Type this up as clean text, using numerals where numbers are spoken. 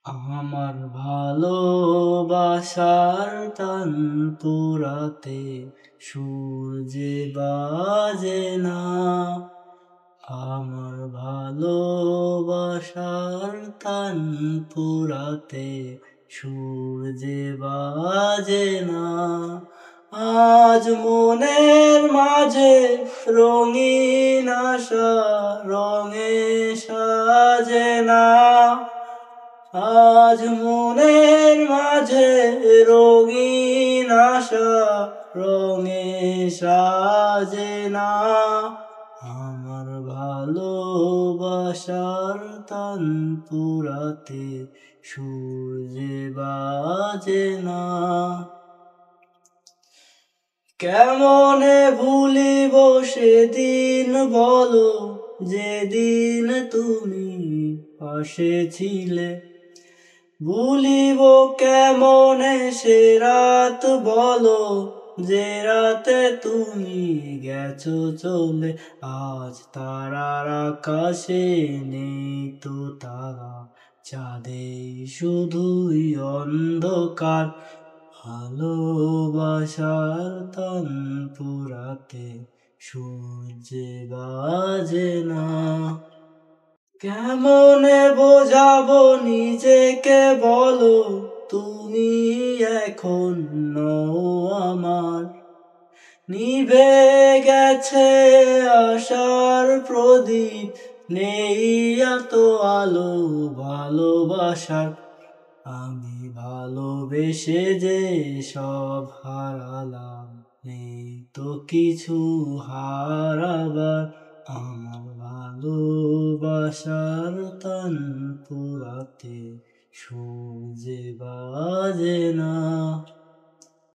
আমার ভালোবাসার টান পুরাতে সূর্যে বাজে না। আমার ভালোবাসার টান পুরাতে সূর্যে বাজে না। আজ মনের মাঝে রঙিন আশা রঙে সাজে না। আজ মনের মাঝে রঙিন আশা রঙে সাজে না। আমার ভালোবাসার টান পুরাতে সূর্যে বাজে না। কেমনে ভুলিব সেদিন বলো, যেদিন তুমি পাশে ছিলে। ভুলিব কেমনে সে রাত বলো, যে রাতে তুমি গেছো চলে। আজ তারার আকাশে নেই তো তারা, চাঁদে শুধুই অন্ধকার। ভালোবাসার টান পুরাতে সূর্যে বাজে না। কেমনে বোঝাবো নিজেকে বলো, তুমি এখন নও আমার। নিভে গেছে আশার প্রদীপ, নেই এত আলো ভালোবাসার। আমি ভালোবেসে যে সব হারালাম, নেই তো কিছু হারাবার। আমার ভালোবাসার টান পুরাতে সূর্যে বাজে না।